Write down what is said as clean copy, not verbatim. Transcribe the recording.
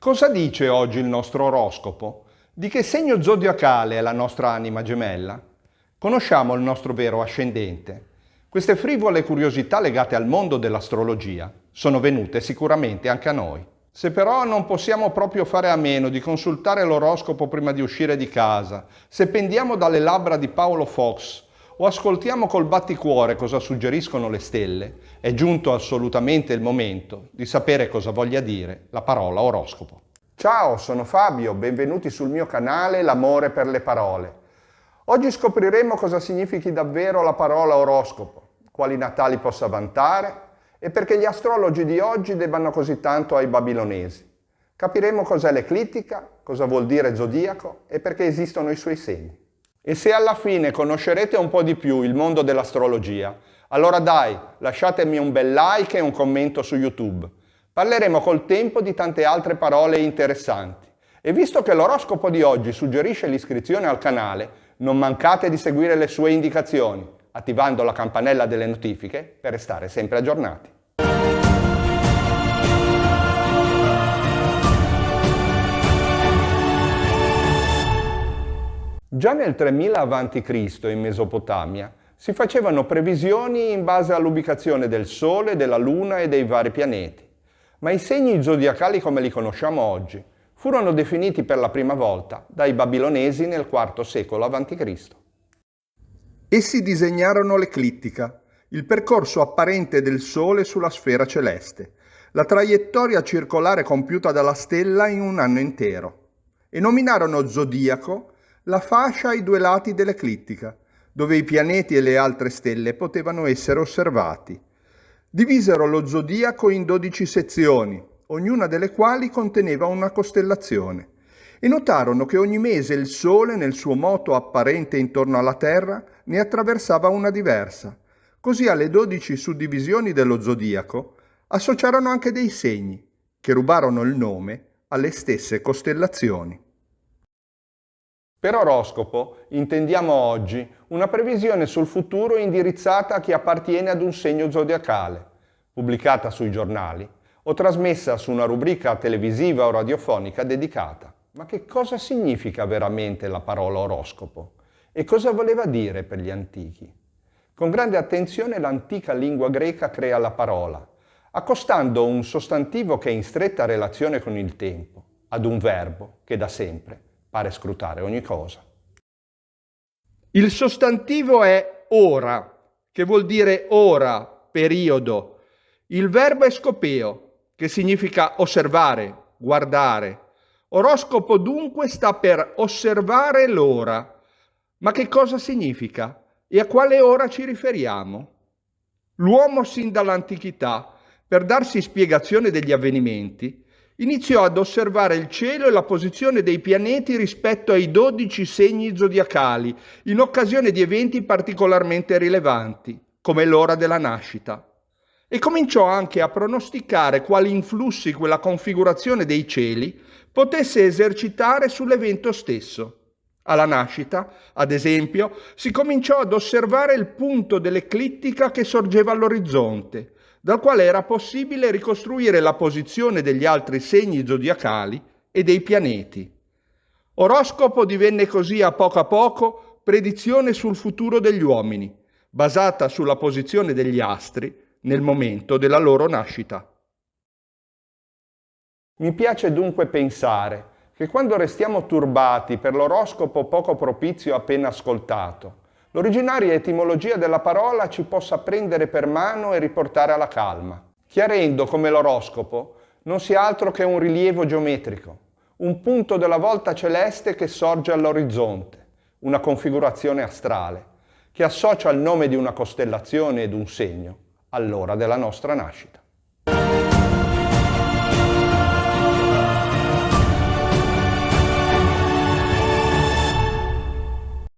Cosa dice oggi il nostro oroscopo? Di che segno zodiacale è la nostra anima gemella? Conosciamo il nostro vero ascendente? Queste frivole curiosità legate al mondo dell'astrologia sono venute sicuramente anche a noi. Se però non possiamo proprio fare a meno di consultare l'oroscopo prima di uscire di casa, se pendiamo dalle labbra di Paolo Fox o ascoltiamo col batticuore cosa suggeriscono le stelle, è giunto assolutamente il momento di sapere cosa voglia dire la parola oroscopo. Ciao, sono Fabio, benvenuti sul mio canale L'amore per le parole. Oggi scopriremo cosa significhi davvero la parola oroscopo, quali natali possa vantare e perché gli astrologi di oggi debbano così tanto ai babilonesi. Capiremo cos'è l'eclittica, cosa vuol dire zodiaco e perché esistono i suoi segni. E se alla fine conoscerete un po' di più il mondo dell'astrologia, allora dai, lasciatemi un bel like e un commento su YouTube. Parleremo col tempo di tante altre parole interessanti. E visto che l'oroscopo di oggi suggerisce l'iscrizione al canale, non mancate di seguire le sue indicazioni, attivando la campanella delle notifiche per restare sempre aggiornati. Già nel 3000 a.C. in Mesopotamia si facevano previsioni in base all'ubicazione del Sole, della Luna e dei vari pianeti, ma i segni zodiacali come li conosciamo oggi furono definiti per la prima volta dai babilonesi nel IV secolo a.C. Essi disegnarono l'eclittica, il percorso apparente del Sole sulla sfera celeste, la traiettoria circolare compiuta dalla stella in un anno intero, e nominarono zodiaco la fascia ai due lati dell'eclittica, dove i pianeti e le altre stelle potevano essere osservati. Divisero lo zodiaco in 12 sezioni, ognuna delle quali conteneva una costellazione, e notarono che ogni mese il Sole, nel suo moto apparente intorno alla Terra, ne attraversava una diversa. Così alle 12 suddivisioni dello zodiaco associarono anche dei segni, che rubarono il nome alle stesse costellazioni. Per oroscopo intendiamo oggi una previsione sul futuro indirizzata a chi appartiene ad un segno zodiacale, pubblicata sui giornali o trasmessa su una rubrica televisiva o radiofonica dedicata. Ma che cosa significa veramente la parola oroscopo? E cosa voleva dire per gli antichi? Con grande attenzione l'antica lingua greca crea la parola, accostando un sostantivo che è in stretta relazione con il tempo, ad un verbo che da sempre pare scrutare ogni cosa. Il sostantivo è ora, che vuol dire ora, periodo. Il verbo è scopeo, che significa osservare, guardare. Oroscopo dunque sta per osservare l'ora. Ma che cosa significa? E a quale ora ci riferiamo? L'uomo sin dall'antichità, per darsi spiegazione degli avvenimenti, iniziò ad osservare il cielo e la posizione dei pianeti rispetto ai 12 segni zodiacali, in occasione di eventi particolarmente rilevanti, come l'ora della nascita. E cominciò anche a pronosticare quali influssi quella configurazione dei cieli potesse esercitare sull'evento stesso. Alla nascita, ad esempio, si cominciò ad osservare il punto dell'eclittica che sorgeva all'orizzonte, dal quale era possibile ricostruire la posizione degli altri segni zodiacali e dei pianeti. Oroscopo divenne così a poco predizione sul futuro degli uomini, basata sulla posizione degli astri nel momento della loro nascita. Mi piace dunque pensare che quando restiamo turbati per l'oroscopo poco propizio appena ascoltato, l'originaria etimologia della parola ci possa prendere per mano e riportare alla calma, chiarendo come l'oroscopo non sia altro che un rilievo geometrico, un punto della volta celeste che sorge all'orizzonte, una configurazione astrale, che associa il nome di una costellazione ed un segno all'ora della nostra nascita.